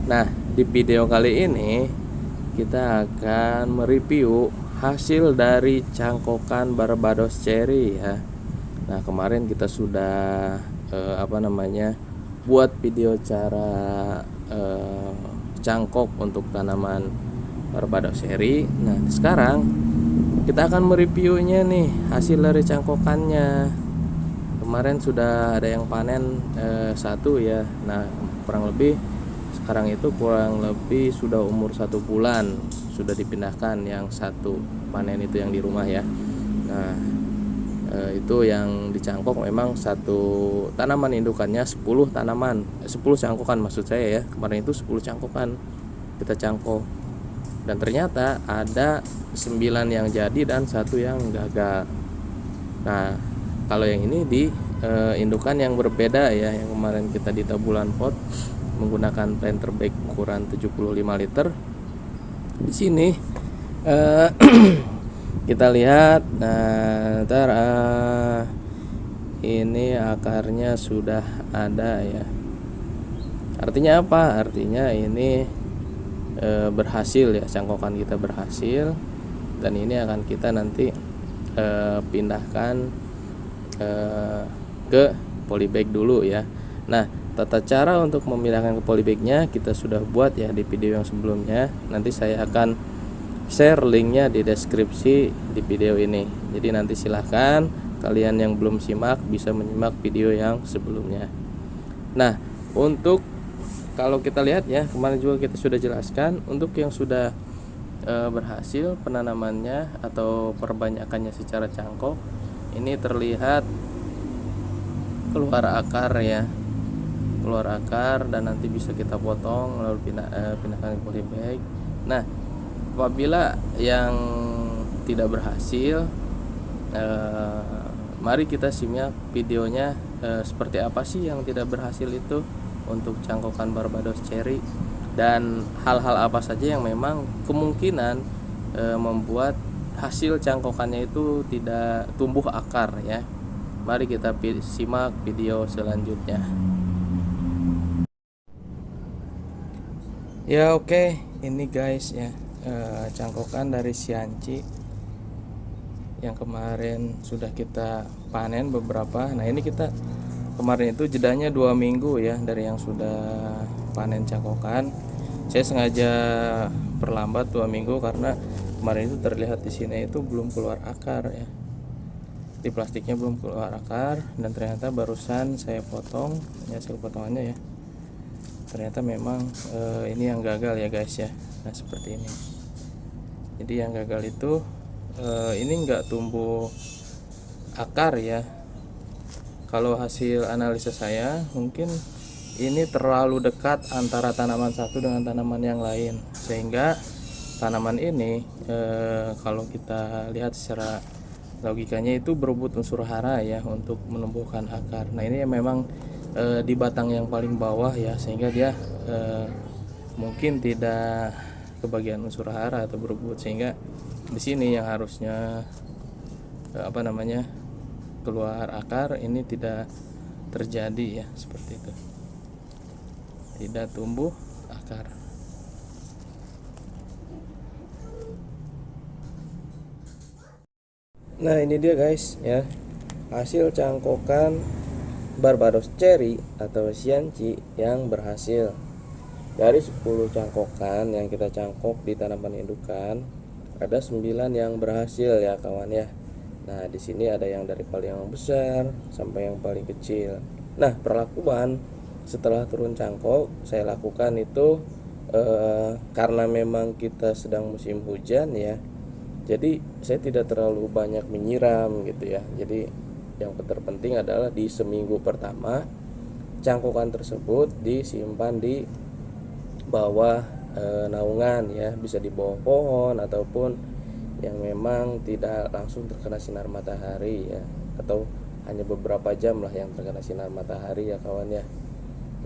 Nah, di video kali ini kita akan mereview hasil dari cangkokan Barbados Cherry ya. Nah, kemarin kita sudah buat video cara cangkok untuk tanaman Barbados Cherry. Nah, sekarang kita akan mereviewnya nih, hasil dari cangkokannya. Kemarin sudah ada yang panen satu ya. Nah, sekarang itu kurang lebih sudah umur 1 bulan, sudah dipindahkan yang satu panen itu yang di rumah ya. Nah, itu yang dicangkok memang satu tanaman indukannya 10 tanaman, 10 cangkokan maksud saya ya. Kemarin itu 10 cangkokan kita cangkok, dan ternyata ada 9 yang jadi dan satu yang gagal. Nah, kalau yang ini di indukan yang berbeda ya, yang kemarin kita di tabulan pot menggunakan planter bag ukuran 75 liter. Di sini kita lihat, nah ntar ini akarnya sudah ada ya. Artinya apa? Artinya ini berhasil ya, cangkokan kita berhasil, dan ini akan kita nanti pindahkan ke polybag dulu ya. Nah, tata cara untuk memindahkan ke polybagnya kita sudah buat ya di video yang sebelumnya. Nanti saya akan share linknya di deskripsi di video ini. Jadi nanti silahkan kalian yang belum simak bisa menyimak video yang sebelumnya. Nah, untuk kalau kita lihat ya, kemarin juga kita sudah jelaskan, untuk yang sudah berhasil penanamannya atau perbanyakannya secara cangkok, ini terlihat keluar akar ya, keluar akar, dan nanti bisa kita potong lalu pindahkan ke polybag. Nah, apabila yang tidak berhasil, mari kita simak videonya, seperti apa sih yang tidak berhasil itu untuk cangkokan Barbados Cherry, dan hal-hal apa saja yang memang kemungkinan membuat hasil cangkokannya itu tidak tumbuh akar ya. Mari kita simak video selanjutnya. Ya oke, ini guys ya, cangkokan dari Sianci yang kemarin sudah kita panen beberapa. Nah, ini kita kemarin itu jedanya 2 minggu ya dari yang sudah panen cangkokan. Saya sengaja perlambat 2 minggu karena kemarin itu terlihat di sini itu belum keluar akar ya, di plastiknya belum keluar akar, dan ternyata barusan saya potong, ini hasil potongannya ya. Ternyata memang ini yang gagal ya guys ya. Nah, seperti ini. Jadi yang gagal itu ini enggak tumbuh akar ya. Kalau hasil analisa saya, mungkin ini terlalu dekat antara tanaman satu dengan tanaman yang lain, sehingga tanaman ini kalau kita lihat secara logikanya itu berebut unsur hara ya untuk menumbuhkan akar. Nah, ini memang di batang yang paling bawah ya, sehingga dia mungkin tidak kebagian unsur hara atau berebut, sehingga di sini yang harusnya keluar akar ini tidak terjadi ya, seperti itu, tidak tumbuh akar. Nah, ini dia guys ya, hasil cangkokan Barbados Cherry atau Sianci yang berhasil. Dari 10 cangkokan yang kita cangkok di tanaman indukan, ada 9 yang berhasil ya kawan ya. Nah, di sini ada yang dari paling yang besar sampai yang paling kecil. Nah, perlakuan setelah turun cangkok saya lakukan itu karena memang kita sedang musim hujan ya. Jadi saya tidak terlalu banyak menyiram gitu ya. Jadi yang terpenting adalah di seminggu pertama cangkokan tersebut disimpan di bawah naungan ya, bisa di bawah pohon ataupun yang memang tidak langsung terkena sinar matahari ya, atau hanya beberapa jam lah yang terkena sinar matahari ya kawan ya.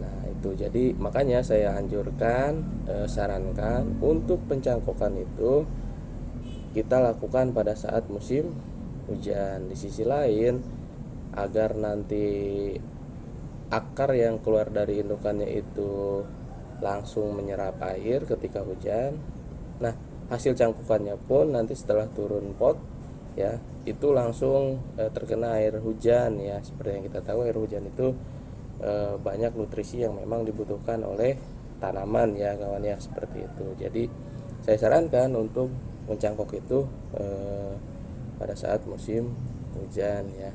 Nah, itu jadi makanya saya anjurkan, sarankan untuk pencangkokan itu kita lakukan pada saat musim hujan. Di sisi lain, agar nanti akar yang keluar dari indukannya itu langsung menyerap air ketika hujan. Nah, hasil cangkukannya pun nanti setelah turun pot ya, itu langsung terkena air hujan ya. Seperti yang kita tahu, air hujan itu banyak nutrisi yang memang dibutuhkan oleh tanaman ya kawan ya, seperti itu. Jadi saya sarankan untuk mencangkok itu pada saat musim hujan ya.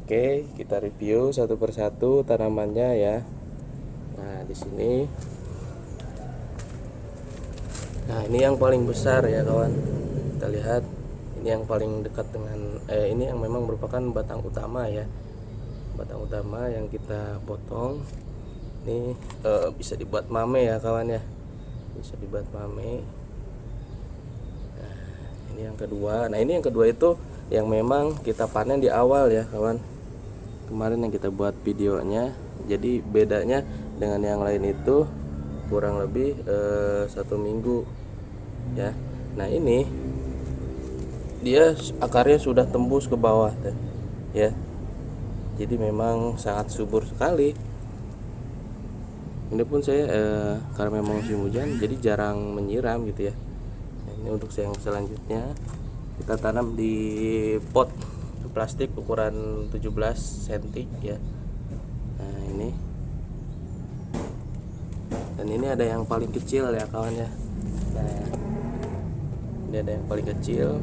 Oke, kita review satu persatu tanamannya ya. Nah, di sini. Nah, ini yang paling besar ya kawan. Kita lihat ini yang paling dekat dengan ini yang memang merupakan batang utama ya. Batang utama yang kita potong. Ini bisa dibuat mame ya kawan ya. Bisa dibuat mame. Nah, ini yang kedua. Nah, ini yang kedua itu yang memang kita panen di awal ya kawan. Kemarin yang kita buat videonya. Jadi bedanya dengan yang lain itu kurang lebih 1 minggu ya. Nah, ini dia akarnya sudah tembus ke bawah ya. Jadi memang sangat subur sekali. Ini pun saya karena memang musim hujan jadi jarang menyiram gitu ya. Nah, ini untuk yang selanjutnya kita tanam di pot plastik ukuran 17 cm ya. Nah, ini. Dan ini ada yang paling kecil ya kawan ya. Nah, ini ada yang paling kecil.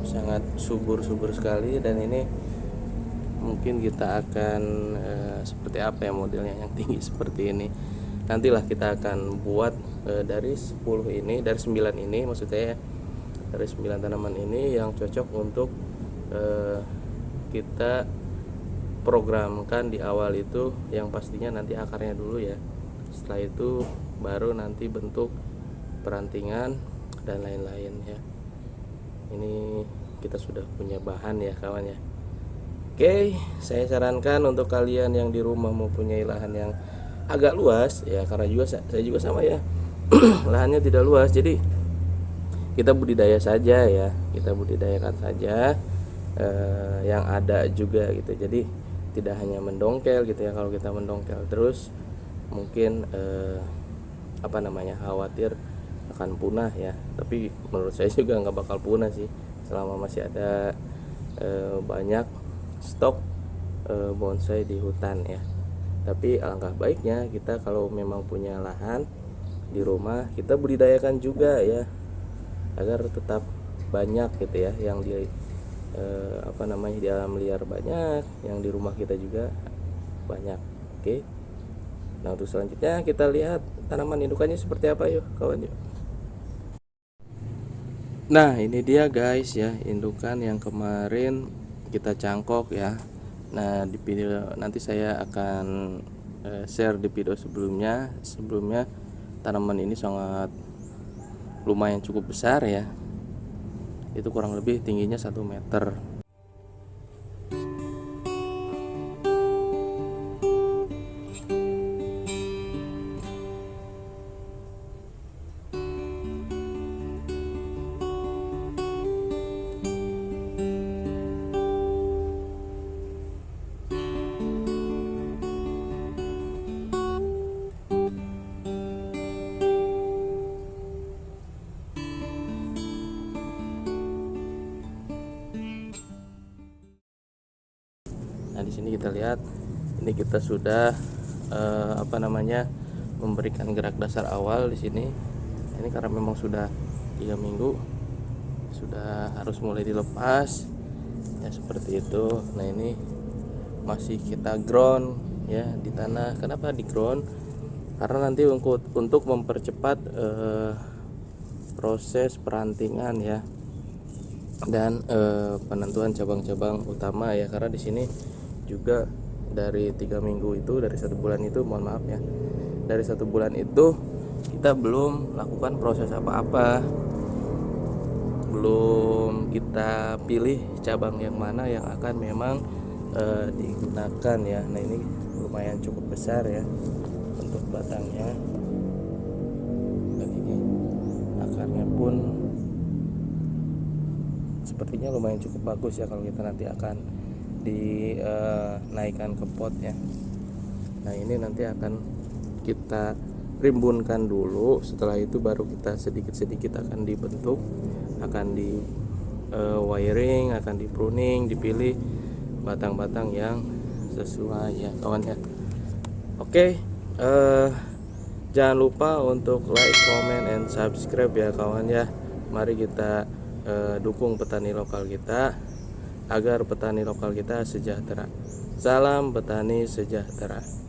Sangat subur sekali, dan ini mungkin kita akan seperti apa ya modelnya yang tinggi seperti ini. Nantilah kita akan buat dari 10 ini, dari 9 ini maksudnya ya. Dari 9 tanaman ini yang cocok untuk kita programkan di awal itu, yang pastinya nanti akarnya dulu ya. Setelah itu baru nanti bentuk perantingan dan lain-lain ya. Ini kita sudah punya bahan ya kawan ya. Oke, saya sarankan untuk kalian yang di rumah mempunyai lahan yang agak luas ya, karena juga saya juga sama ya. Lahannya tidak luas, jadi kita budidaya saja ya, kita budidayakan saja yang ada juga gitu. Jadi tidak hanya mendongkel gitu ya. Kalau kita mendongkel terus mungkin khawatir akan punah ya. Tapi menurut saya juga nggak bakal punah sih, selama masih ada banyak stok bonsai di hutan ya. Tapi alangkah baiknya kita kalau memang punya lahan di rumah, kita budidayakan juga ya, agar tetap banyak gitu ya, yang di di alam liar banyak, yang di rumah kita juga banyak. Oke. Nah, untuk selanjutnya kita lihat tanaman indukannya seperti apa yuk kawan yuk. Nah, ini dia guys ya, indukan yang kemarin kita cangkok ya. Nah, di video nanti saya akan share di video sebelumnya. Sebelumnya tanaman ini sangat lumayan cukup besar ya. Itu kurang lebih tingginya 1 meter. Nah, di sini kita lihat ini kita sudah memberikan gerak dasar awal di sini. Ini karena memang sudah 3 minggu, sudah harus mulai dilepas ya, seperti itu. Nah, ini masih kita ground ya di tanah. Kenapa di ground? Karena nanti untuk mempercepat proses perantingan ya, dan penentuan cabang-cabang utama ya. Karena di sini juga dari 3 minggu itu, dari 1 bulan itu, mohon maaf ya, dari 1 bulan itu kita belum lakukan proses apa-apa, belum kita pilih cabang yang mana yang akan memang digunakan ya. Nah, ini lumayan cukup besar ya untuk batangnya, dan ini akarnya pun sepertinya lumayan cukup bagus ya kalau kita nanti akan dinaikkan ke pot ya. Nah ini nanti akan kita rimbunkan dulu, setelah itu baru kita sedikit-sedikit akan dibentuk, akan di wiring, akan di pruning, dipilih batang-batang yang sesuai ya kawan ya. Oke, jangan lupa untuk like, comment, and subscribe ya kawan ya. Mari kita dukung petani lokal kita agar petani lokal kita sejahtera. Salam petani sejahtera.